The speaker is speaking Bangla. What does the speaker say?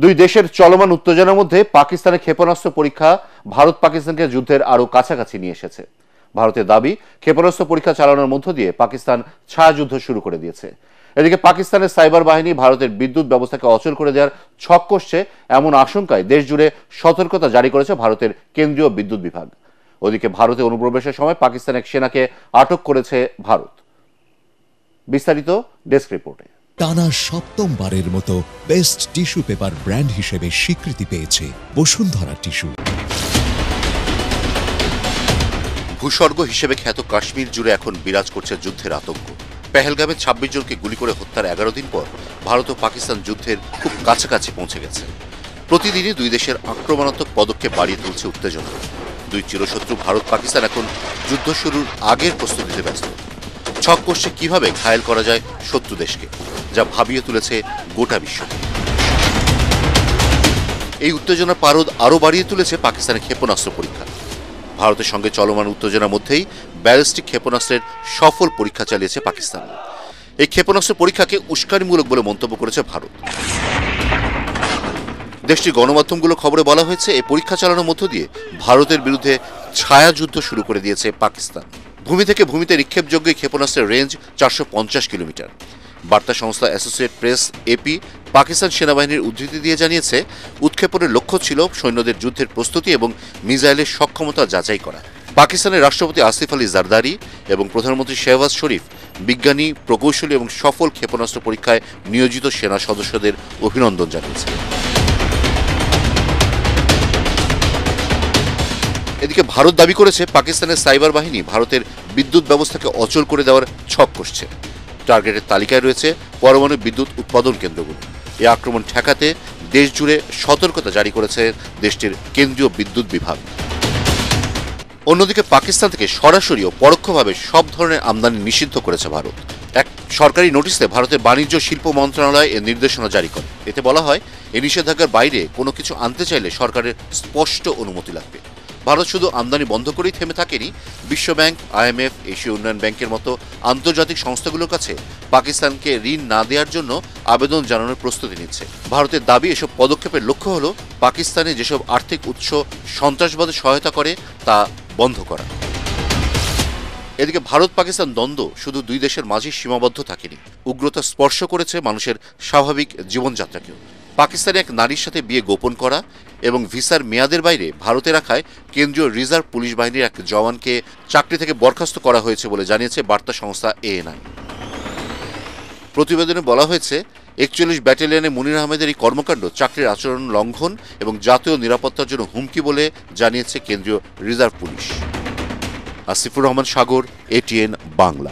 দুই দেশের চলমান উত্তেজনার মধ্যে পাকিস্তানের ক্ষেপণাস্ত্র পরীক্ষা ভারত পাকিস্তানকে যুদ্ধের আরো কাছাকাছি নিয়ে এসেছে। ভারতের দাবি, ক্ষেপণাস্ত্র পরীক্ষা চালানোর মধ্য দিয়ে পাকিস্তান ছায়াযুদ্ধ শুরু করে দিয়েছে। এদিকে পাকিস্তানের সাইবার বাহিনী ভারতের বিদ্যুৎ ব্যবস্থাকে অচল করে দেওয়ার ছক কষছে এমন আশঙ্কায় দেশ জুড়ে সতর্কতা জারি করেছে ভারতের কেন্দ্রীয় বিদ্যুৎ বিভাগ। ওদিকে ভারতে অনুপ্রবেশের সময় পাকিস্তান এক সেনাকে আটক করেছে ভারত। বিস্তারিত ডেস্ক রিপোর্টে। টানা সপ্তমবারের মতো বেস্ট টিস্যু পেপার ব্র্যান্ড হিসেবে স্বীকৃতি পেয়েছে বসুন্ধরা টিস্যু। ভূস্বর্গ হিসেবে খ্যাত কাশ্মীর জুড়ে এখন বিরাজ করছে যুদ্ধের আতঙ্ক। পেহেলগামে ২৬ জনকে গুলি করে হত্যার ১১ দিন পর ভারত ও পাকিস্তান যুদ্ধের খুব কাছাকাছি পৌঁছে গেছে। প্রতিদিনই দুই দেশের আক্রমণাত্মক পদক্ষেপ বাড়িয়ে তুলছে উত্তেজনা। দুই চিরশত্রু ভারত পাকিস্তান এখন যুদ্ধ শুরুর আগের প্রস্তুতিতে ব্যস্ত। ছক কষছে কিভাবে ঘায়েল করা যায় শত্রু দেশকে, যা ভাবিয়ে তুলেছে গোটা বিশ্বকে। এই উত্তেজনার পারদ আরও বাড়িয়ে তুলেছে পাকিস্তানের ক্ষেপণাস্ত্র পরীক্ষা। ভারতের সঙ্গে চলমান উত্তেজনার মধ্যেই ব্যালিস্টিক ক্ষেপণাস্ত্রের সফল পরীক্ষা চালিয়েছে পাকিস্তান। এই ক্ষেপণাস্ত্র পরীক্ষাকে উস্কানিমূলক বলে মন্তব্য করেছে ভারত। দেশটির গণমাধ্যমগুলো খবরে বলা হয়েছে, এই পরীক্ষা চালানোর মধ্য দিয়ে ভারতের বিরুদ্ধে ছায়াযুদ্ধ শুরু করে দিয়েছে পাকিস্তান। ভূমি থেকে ভূমিতে নিক্ষেপযোগ্য ক্ষেপণাস্ত্রের রেঞ্জ ৪৫০ কিলোমিটার। বার্তা সংস্থা অ্যাসোসিয়েট প্রেস এপি পাকিস্তান সেনাবাহিনীর উদ্ধৃতি দিয়ে জানিয়েছে, উৎক্ষেপণের লক্ষ্য ছিল সৈন্যদের যুদ্ধের প্রস্তুতি এবং মিসাইলের সক্ষমতা যাচাই করা। পাকিস্তানের রাষ্ট্রপতি আসিফ আলী জারদারি এবং প্রধানমন্ত্রী শেহবাজ শরীফ বিজ্ঞানী, প্রকৌশলী এবং সফল ক্ষেপণাস্ত্র পরীক্ষায় নিয়োজিত সেনা সদস্যদের অভিনন্দন জানিয়েছে। এদিকে ভারত দাবি করেছে, পাকিস্তানের সাইবার বাহিনী ভারতের বিদ্যুৎ ব্যবস্থাকে অচল করে দেওয়ার ছক কষছে। টার্গেটের তালিকায় রয়েছে পরমাণু বিদ্যুৎ উৎপাদন কেন্দ্রগুলো। এই আক্রমণ ঠেকাতে দেশ জুড়ে সতর্কতা জারি করেছে দেশটির কেন্দ্রীয় বিদ্যুৎ বিভাগ। অন্যদিকে পাকিস্তান থেকে সরাসরি ও পরোক্ষভাবে সব ধরনের আমদানি নিষিদ্ধ করেছে ভারত। এক সরকারি নোটিশে ভারতের বাণিজ্য শিল্প মন্ত্রণালয় এর নির্দেশনা জারি করে। এতে বলা হয়, এই নিষেধাজ্ঞার বাইরে কোনো কিছু আনতে চাইলে সরকারের স্পষ্ট অনুমতি লাগবে। ভারত শুধু আমদানি বন্ধ করেই থেমে থাকেনি, বিশ্বব্যাংক, IMF, এশীয় উন্নয়ন ব্যাংকের মতো আন্তর্জাতিক সংস্থাগুলোর কাছে পাকিস্তানকে ঋণ না দেওয়ার জন্য আবেদন জানানোর প্রস্তুতি নিচ্ছে। ভারতের দাবি, এসব পদক্ষেপের লক্ষ্য হল পাকিস্তানে যেসব আর্থিক উৎস সন্ত্রাসবাদে সহায়তা করে তা বন্ধ করা। এদিকে ভারত পাকিস্তান দ্বন্দ্ব শুধু দুই দেশের মাঝে সীমাবদ্ধ থাকেনি, উগ্রতা স্পর্শ করেছে মানুষের স্বাভাবিক জীবনযাত্রাকেও। পাকিস্তানে এক নারীর সাথে বিয়ে গোপন করা এবং ভিসার মেয়াদের বাইরে ভারতে রাখায় কেন্দ্রীয় রিজার্ভ পুলিশ বাহিনীর এক জওয়ানকে চাকরি থেকে বরখাস্ত করা হয়েছে বলে জানিয়েছে বার্তা সংস্থা ANI। প্রতিবেদনে বলা হয়েছে, ৪১ ব্যাটালিয়নে মুনির আহমেদের এই কর্মকাণ্ড চাকরির আচরণ লঙ্ঘন এবং জাতীয় নিরাপত্তার জন্য হুমকি বলে জানিয়েছে কেন্দ্রীয় রিজার্ভ পুলিশ। আসিফুর রহমান সাগর, ATN বাংলা।